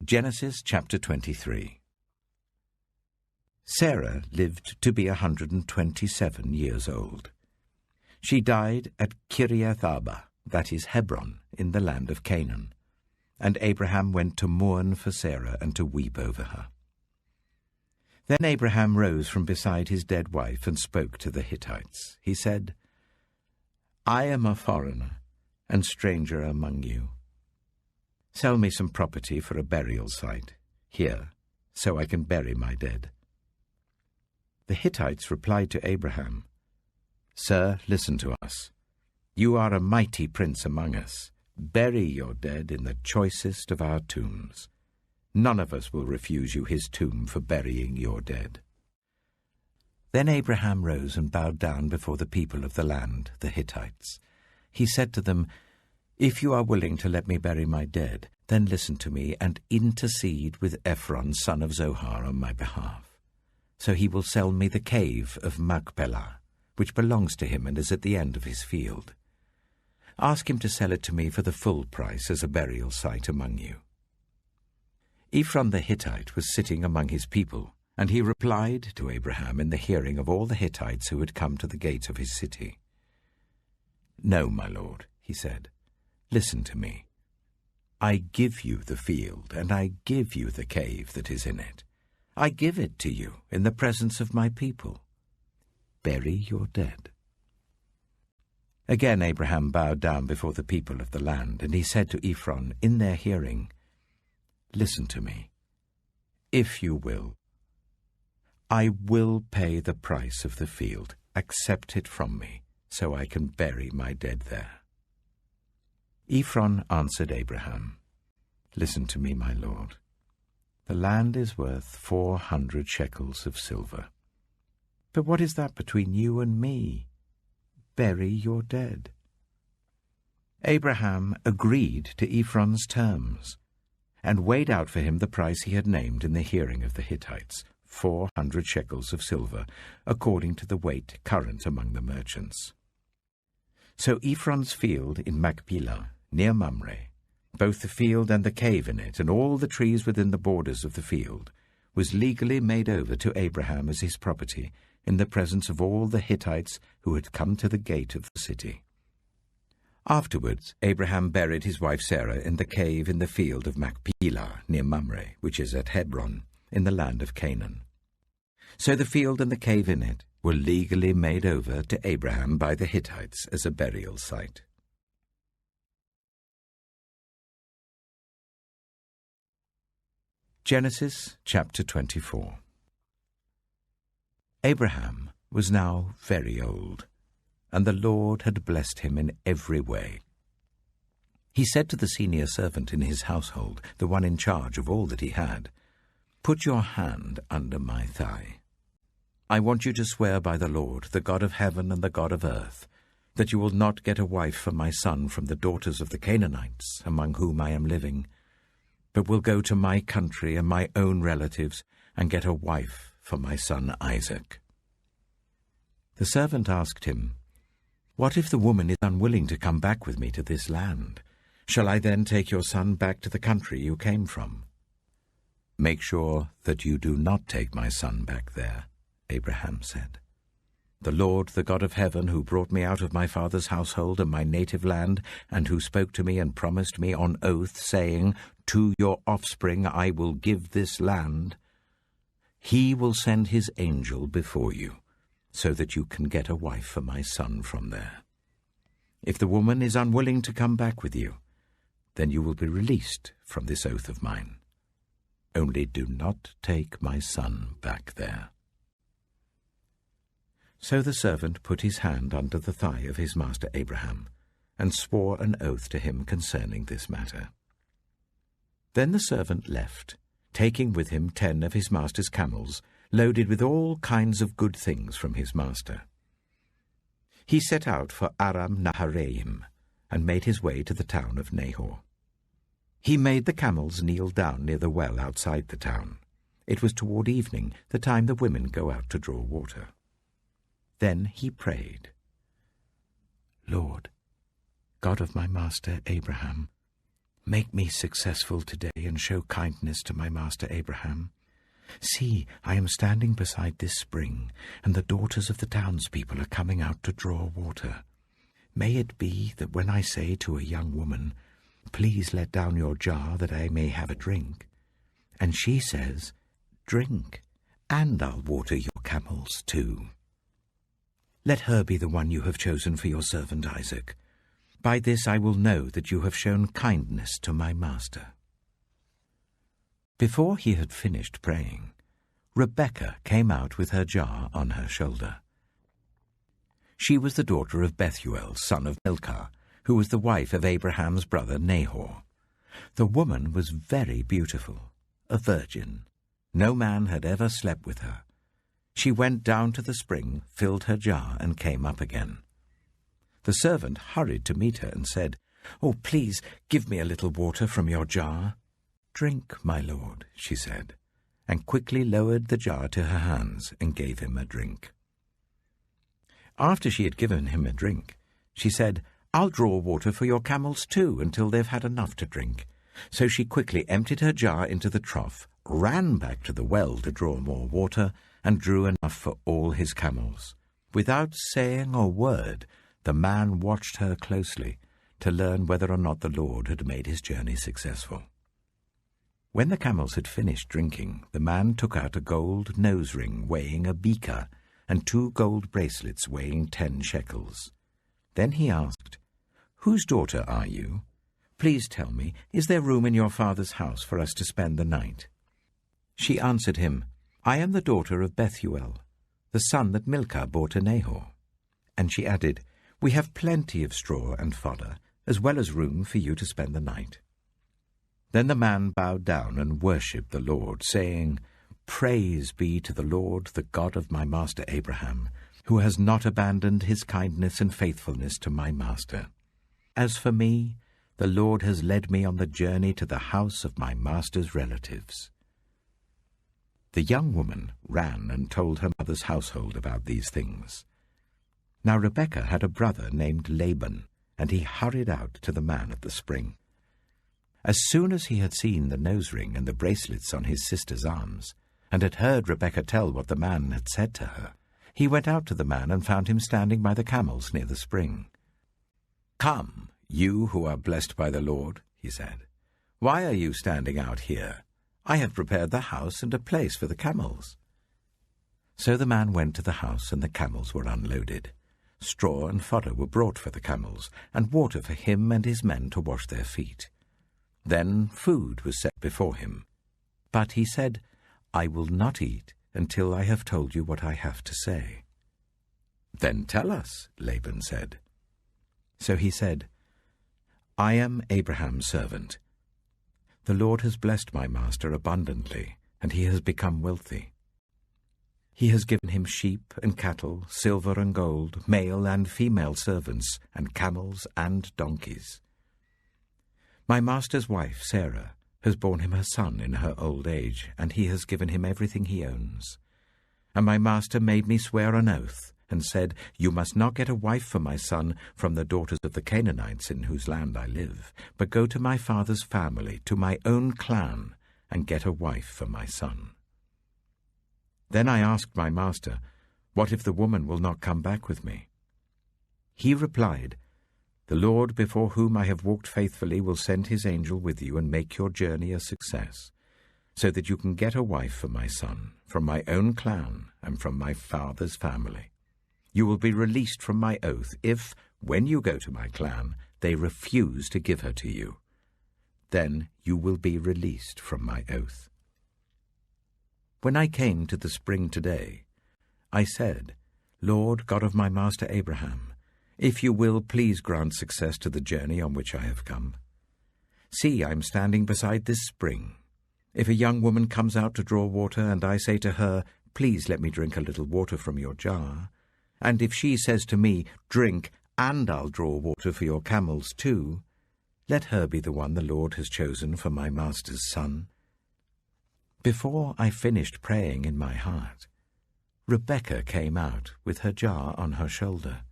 Genesis chapter 23. Sarah lived to be 127 years old. She died at Kiriath Arba, that is Hebron, in the land of Canaan. And Abraham went to mourn for Sarah and to weep over her. Then Abraham rose from beside his dead wife and spoke to the Hittites. He said, I am a foreigner and stranger among you. Sell me some property for a burial site here, so I can bury my dead. The Hittites replied to Abraham, Sir, listen to us. You are a mighty prince among us. Bury your dead in the choicest of our tombs. None of us will refuse you his tomb for burying your dead. Then Abraham rose and bowed down before the people of the land, the Hittites. He said to them, If you are willing to let me bury my dead, then listen to me and intercede with Ephron, son of Zohar, on my behalf. So he will sell me the cave of Machpelah, which belongs to him and is at the end of his field. Ask him to sell it to me for the full price as a burial site among you. Ephron the Hittite was sitting among his people, and he replied to Abraham in the hearing of all the Hittites who had come to the gate of his city. No, my lord, he said, listen to me. I give you the field, and I give you the cave that is in it. I give it to you in the presence of my people. Bury your dead. Again Abraham bowed down before the people of the land, and he said to Ephron in their hearing, Listen to me. If you will, I will pay the price of the field. Accept it from me, so I can bury my dead there. Ephron answered Abraham, Listen to me, my lord. The land is worth 400 shekels of silver. But what is that between you and me? Bury your dead. Abraham agreed to Ephron's terms, and weighed out for him the price he had named in the hearing of the Hittites, 400 shekels of silver, according to the weight current among the merchants. So Ephron's field in Machpelah, near Mamre, both the field and the cave in it, and all the trees within the borders of the field, was legally made over to Abraham as his property, in the presence of all the Hittites who had come to the gate of the city. Afterwards, Abraham buried his wife Sarah in the cave in the field of Machpelah, near Mamre, which is at Hebron, in the land of Canaan. So the field and the cave in it were legally made over to Abraham by the Hittites as a burial site. Genesis chapter 24. Abraham was now very old, and the Lord had blessed him in every way. He said to the senior servant in his household, the one in charge of all that he had, Put your hand under my thigh. I want you to swear by the Lord, the God of heaven and the God of earth, that you will not get a wife for my son from the daughters of the Canaanites, among whom I am living, but will go to my country and my own relatives and get a wife for my son Isaac. The servant asked him, What if the woman is unwilling to come back with me to this land? Shall I then take your son back to the country you came from? Make sure that you do not take my son back there, Abraham said. The Lord, the God of heaven, who brought me out of my father's household and my native land, and who spoke to me and promised me on oath, saying, To your offspring I will give this land, he will send his angel before you, so that you can get a wife for my son from there. If the woman is unwilling to come back with you, then you will be released from this oath of mine. Only do not take my son back there. So the servant put his hand under the thigh of his master Abraham, and swore an oath to him concerning this matter. Then the servant left, taking with him 10 of his master's camels, loaded with all kinds of good things from his master. He set out for Aram Naharaim, and made his way to the town of Nahor. He made the camels kneel down near the well outside the town. It was toward evening, the time the women go out to draw water. Then he prayed, Lord, God of my master Abraham, make me successful today and show kindness to my master Abraham. See, I am standing beside this spring, and the daughters of the townspeople are coming out to draw water. May it be that when I say to a young woman, 'Please let down your jar that I may have a drink,' and she says, 'Drink, and I'll water your camels too.' Let her be the one you have chosen for your servant Isaac. By this I will know that you have shown kindness to my master." Before he had finished praying, Rebekah came out with her jar on her shoulder. She was the daughter of Bethuel, son of Milcah, who was the wife of Abraham's brother Nahor. The woman was very beautiful, a virgin. No man had ever slept with her. She went down to the spring, filled her jar, and came up again. The servant hurried to meet her and said, "Oh, please give me a little water from your jar." "Drink, my lord," she said, and quickly lowered the jar to her hands and gave him a drink. After she had given him a drink, she said, "I'll draw water for your camels too until they've had enough to drink." So she quickly emptied her jar into the trough, ran back to the well to draw more water, and drew enough for all his camels. Without saying a word, the man watched her closely to learn whether or not the Lord had made his journey successful. When the camels had finished drinking, the man took out a gold nose ring weighing a beaker and 2 gold bracelets weighing 10 shekels. Then he asked, "Whose daughter are you? Please tell me, is there room in your father's house for us to spend the night?" She answered him, "I am the daughter of Bethuel, the son that Milcah bore to Nahor." And she added, "We have plenty of straw and fodder, as well as room for you to spend the night." Then the man bowed down and worshipped the Lord, saying, "Praise be to the Lord, the God of my master Abraham, who has not abandoned his kindness and faithfulness to my master. As for me, the Lord has led me on the journey to the house of my master's relatives." The young woman ran and told her mother's household about these things. Now Rebekah had a brother named Laban, and he hurried out to the man at the spring. As soon as he had seen the nose ring and the bracelets on his sister's arms, and had heard Rebekah tell what the man had said to her, he went out to the man and found him standing by the camels near the spring. "Come, you who are blessed by the Lord," he said. "Why are you standing out here? I have prepared the house and a place for the camels." So the man went to the house, and the camels were unloaded. Straw and fodder were brought for the camels, and water for him and his men to wash their feet. Then food was set before him. But he said, "I will not eat until I have told you what I have to say." "Then tell us," Laban said. So he said, "I am Abraham's servant. The Lord has blessed my master abundantly, and he has become wealthy. He has given him sheep and cattle, silver and gold, male and female servants, and camels and donkeys. My master's wife, Sarah, has borne him a son in her old age, and he has given him everything he owns. And my master made me swear an oath, and said, 'You must not get a wife for my son from the daughters of the Canaanites in whose land I live, but go to my father's family, to my own clan, and get a wife for my son.' Then I asked my master, 'What if the woman will not come back with me?' He replied, 'The Lord before whom I have walked faithfully will send his angel with you and make your journey a success, so that you can get a wife for my son, from my own clan and from my father's family. You will be released from my oath if, when you go to my clan, they refuse to give her to you. Then you will be released from my oath.' When I came to the spring today, I said, 'Lord, God of my master Abraham, if you will, please grant success to the journey on which I have come. See, I am standing beside this spring. If a young woman comes out to draw water, and I say to her, "Please let me drink a little water from your jar," and if she says to me, "Drink, and I'll draw water for your camels too," let her be the one the Lord has chosen for my master's son." Before I finished praying in my heart, Rebekah came out with her jar on her shoulder.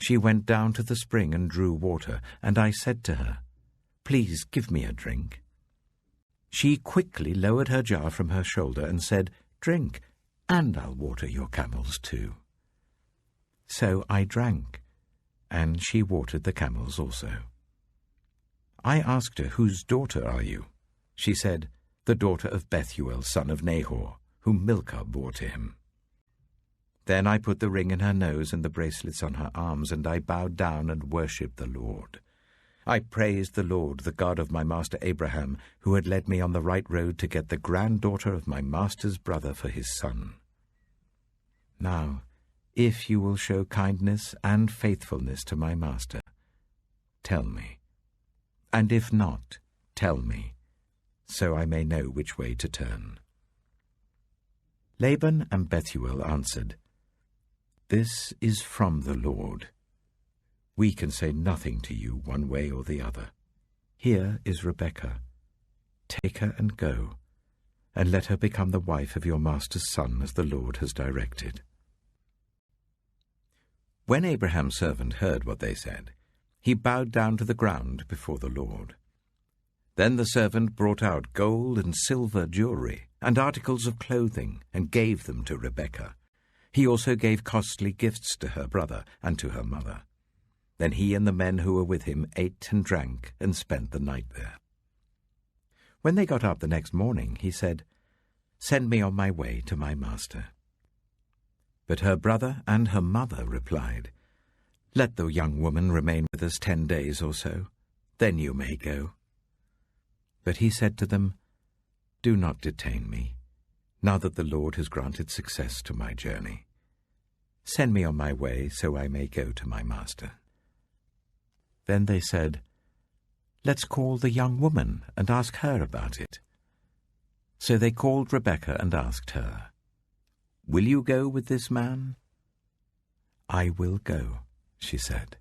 She went down to the spring and drew water, and I said to her, Please give me a drink." She quickly lowered her jar from her shoulder and said, "Drink, and I'll water your camels too." So I drank, and she watered the camels also. I asked her, "Whose daughter are you?" She said, "The daughter of Bethuel, son of Nahor, whom Milcah bore to him." Then I put the ring in her nose and the bracelets on her arms, and I bowed down and worshipped the Lord. I praised the Lord, the God of my master Abraham, who had led me on the right road to get the granddaughter of my master's brother for his son. Now, if you will show kindness and faithfulness to my master, tell me. And if not, tell me, so I may know which way to turn." Laban and Bethuel answered, "This is from the Lord. We can say nothing to you one way or the other. Here is Rebekah. Take her and go, and let her become the wife of your master's son, as the Lord has directed." When Abraham's servant heard what they said, he bowed down to the ground before the Lord. Then the servant brought out gold and silver jewelry and articles of clothing and gave them to Rebekah. He also gave costly gifts to her brother and to her mother. Then he and the men who were with him ate and drank and spent the night there. When they got up the next morning, he said, "Send me on my way to my master." But her brother and her mother replied, "Let the young woman remain with us 10 days or so, then you may go." But he said to them, "Do not detain me, now that the Lord has granted success to my journey. Send me on my way so I may go to my master." Then they said, "Let's call the young woman and ask her about it." So they called Rebekah and asked her, "Will you go with this man?" "I will go," she said.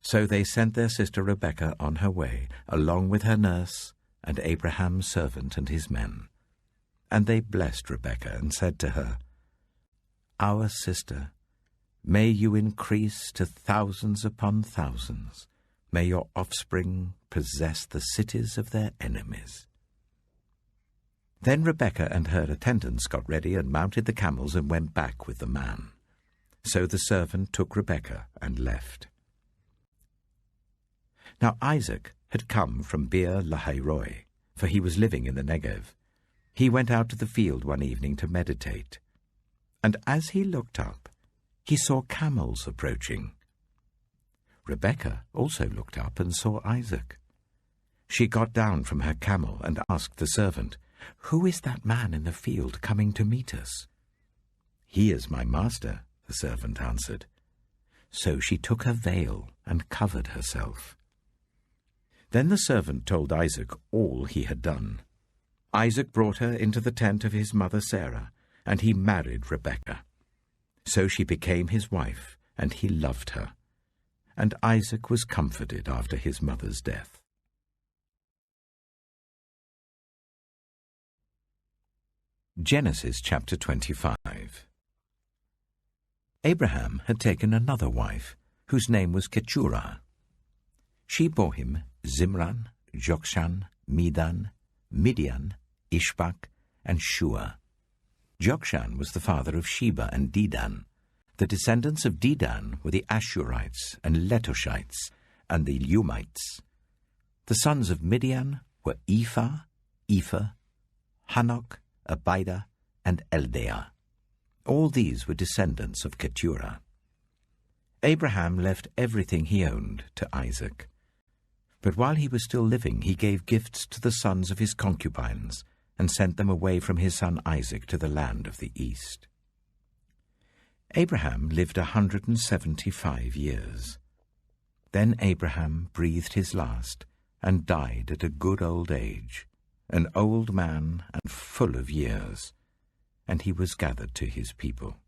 So they sent their sister Rebekah on her way, along with her nurse and Abraham's servant and his men. And they blessed Rebekah and said to her, "Our sister, may you increase to thousands upon thousands. May your offspring possess the cities of their enemies." Then Rebekah and her attendants got ready and mounted the camels and went back with the man. So the servant took Rebekah and left. Now Isaac had come from Beer Lahairoi, for he was living in the Negev. He went out to the field one evening to meditate, and as he looked up, he saw camels approaching. Rebekah also looked up and saw Isaac. She got down from her camel and asked the servant, "Who is that man in the field coming to meet us?" "He is my master," the servant answered. So she took her veil and covered herself. Then the servant told Isaac all he had done. Isaac brought her into the tent of his mother Sarah, and he married Rebekah. So she became his wife, and he loved her. And Isaac was comforted after his mother's death. Genesis chapter 25. Abraham had taken another wife, whose name was Keturah. She bore him Zimran, Jokshan, Medan, Midian, Ishbak, and Shua. Jokshan was the father of Sheba and Dedan. The descendants of Dedan were the Ashurites and Letoshites and the Lumites. The sons of Midian were Ephah, Ephah, Hanok, Abida, and Eldaah. All these were descendants of Keturah. Abraham left everything he owned to Isaac. But while he was still living, he gave gifts to the sons of his concubines and sent them away from his son Isaac to the land of the east. Abraham lived 175 years. Then Abraham breathed his last and died at a good old age, an old man and full of years, and he was gathered to his people.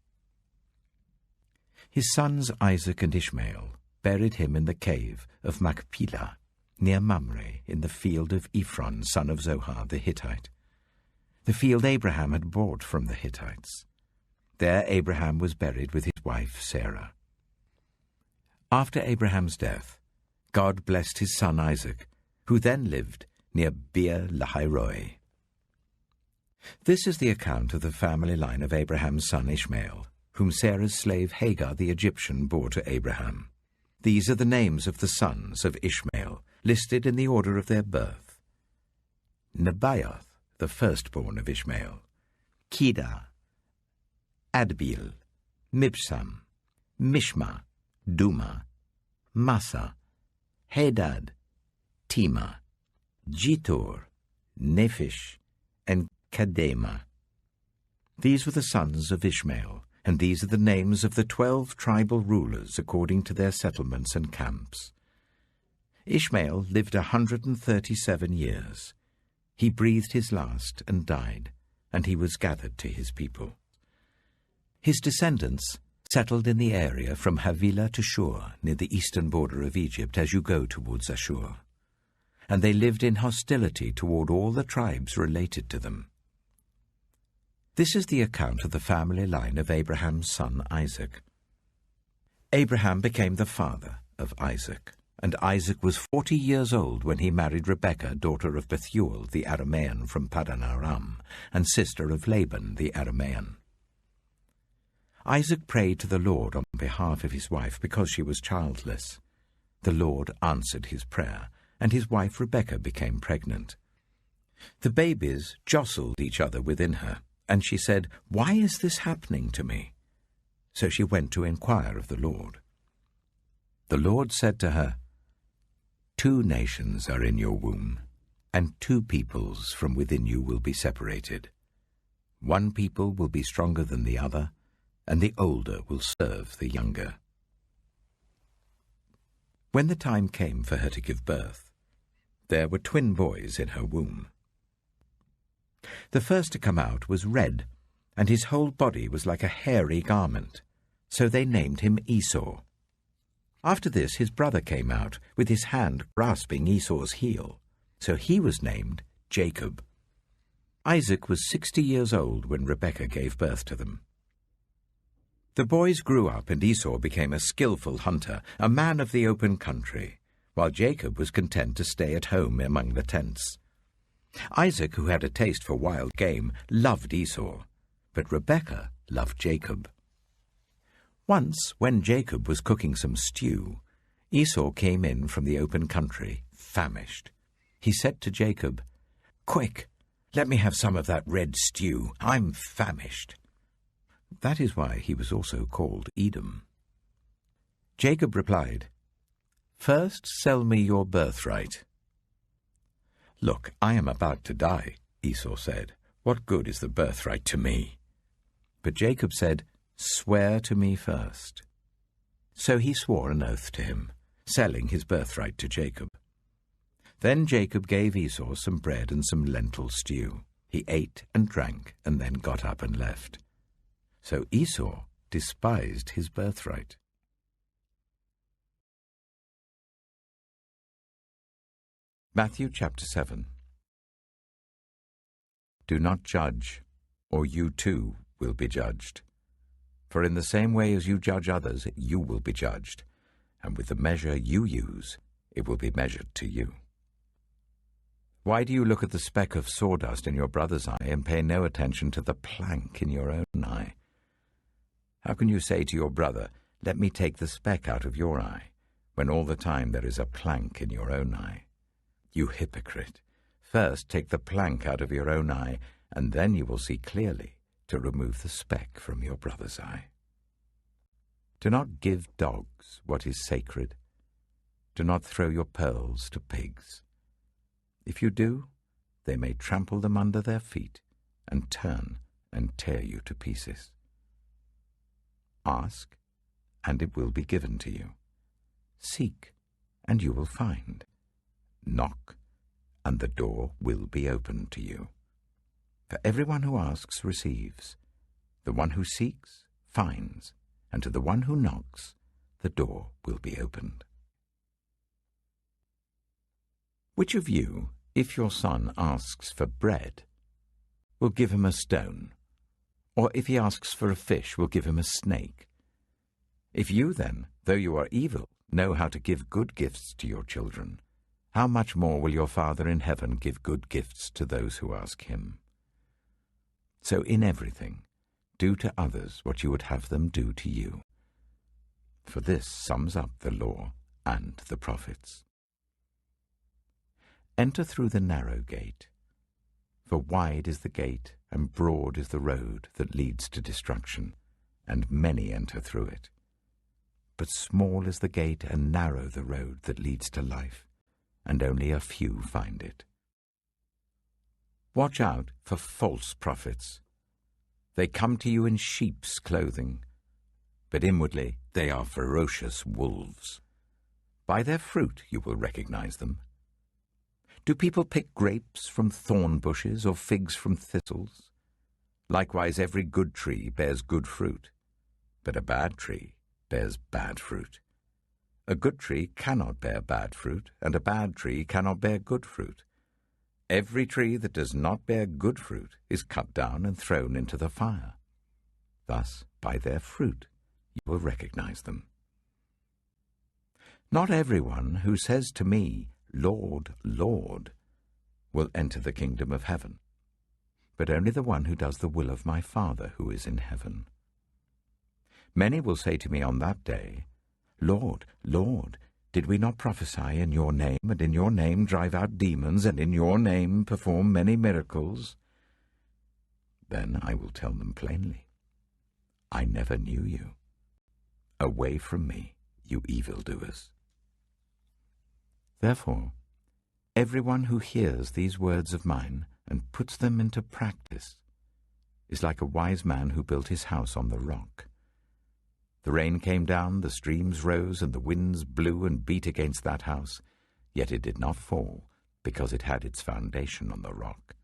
His sons Isaac and Ishmael buried him in the cave of Machpelah, near Mamre, in the field of Ephron, son of Zohar the Hittite, the field Abraham had bought from the Hittites. There Abraham was buried with his wife Sarah. After Abraham's death, God blessed his son Isaac, who then lived near Beer Lahairoi. This is the account of the family line of Abraham's son Ishmael, whom Sarah's slave Hagar the Egyptian bore to Abraham. These are the names of the sons of Ishmael, listed in the order of their birth. Nebaioth, the firstborn of Ishmael, Kedah, Adbeel, Mibsam, Mishma, Duma, Massa, Hadad, Tema, Jitor, Nephish, and Kadema. These were the sons of Ishmael, and these are the names of the 12 tribal rulers according to their settlements and camps. Ishmael lived 137 years. He breathed his last and died, and he was gathered to his people. His descendants settled in the area from Havilah to Shur, near the eastern border of Egypt as you go towards Ashur. And they lived in hostility toward all the tribes related to them. This is the account of the family line of Abraham's son Isaac. Abraham became the father of Isaac, and Isaac was 40 years old when he married Rebekah, daughter of Bethuel the Aramean from Paddan Aram, and sister of Laban the Aramean. Isaac prayed to the Lord on behalf of his wife because she was childless. The Lord answered his prayer, and his wife Rebekah became pregnant. The babies jostled each other within her, and she said, "Why is this happening to me?" So she went to inquire of the Lord. The Lord said to her, "2 nations are in your womb, and 2 peoples from within you will be separated. 1 people will be stronger than the other, and the older will serve the younger." When the time came for her to give birth, there were twin boys in her womb. The first to come out was red, and his whole body was like a hairy garment, so they named him Esau. After this his brother came out, with his hand grasping Esau's heel, so he was named Jacob. Isaac was 60 years old when Rebekah gave birth to them. The boys grew up, and Esau became a skillful hunter, a man of the open country, while Jacob was content to stay at home among the tents. Isaac, who had a taste for wild game, loved Esau, but Rebekah loved Jacob. Once, when Jacob was cooking some stew, Esau came in from the open country, famished. He said to Jacob, "Quick, let me have some of that red stew. I'm famished." That is why he was also called Edom. Jacob replied, "First sell me your birthright." "Look, I am about to die," Esau said. "What good is the birthright to me?" But Jacob said, "Swear to me first." So he swore an oath to him, selling his birthright to Jacob. Then Jacob gave Esau some bread and some lentil stew. He ate and drank, and then got up and left. So Esau despised his birthright. Matthew chapter 7. Do not judge, or you too will be judged. For in the same way as you judge others, you will be judged, and with the measure you use, it will be measured to you. Why do you look at the speck of sawdust in your brother's eye and pay no attention to the plank in your own eye? How can you say to your brother, "Let me take the speck out of your eye," when all the time there is a plank in your own eye? You hypocrite! First take the plank out of your own eye, and then you will see clearly to remove the speck from your brother's eye. Do not give dogs what is sacred. Do not throw your pearls to pigs. If you do, they may trample them under their feet and turn and tear you to pieces. Ask, and it will be given to you. Seek, and you will find. Knock, and the door will be opened to you. For everyone who asks receives, the one who seeks finds, and to the one who knocks the door will be opened. Which of you, if your son asks for bread, will give him a stone? Or if he asks for a fish, will give him a snake? If you then, though you are evil, know how to give good gifts to your children, how much more will your Father in heaven give good gifts to those who ask him? So in everything, do to others what you would have them do to you. For this sums up the law and the prophets. Enter through the narrow gate, for wide is the gate and broad is the road that leads to destruction, and many enter through it. But small is the gate and narrow the road that leads to life, and only a few find it. Watch out for false prophets. They come to you in sheep's clothing, but inwardly they are ferocious wolves. By their fruit you will recognize them. Do people pick grapes from thorn bushes or figs from thistles? Likewise every good tree bears good fruit, but a bad tree bears bad fruit. A good tree cannot bear bad fruit, and a bad tree cannot bear good fruit. Every tree that does not bear good fruit is cut down and thrown into the fire. Thus, by their fruit, you will recognize them. Not everyone who says to me, Lord, Lord, will enter the kingdom of heaven, but only the one who does the will of my Father who is in heaven. Many will say to me on that day, Lord, Lord, did we not prophesy in your name, and in your name drive out demons, and in your name perform many miracles? Then I will tell them plainly, I never knew you. Away from me, you evildoers. Therefore, everyone who hears these words of mine and puts them into practice is like a wise man who built his house on the rock. The rain came down, the streams rose, and the winds blew and beat against that house, yet it did not fall, because it had its foundation on the rock.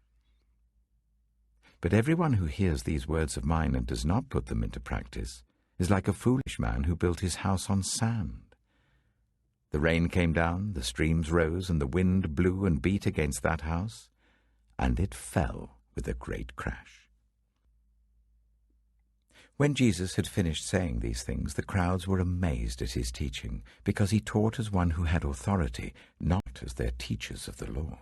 But everyone who hears these words of mine and does not put them into practice is like a foolish man who built his house on sand. The rain came down, the streams rose, and the wind blew and beat against that house, and it fell with a great crash. When Jesus had finished saying these things, the crowds were amazed at his teaching, because he taught as one who had authority, not as their teachers of the law.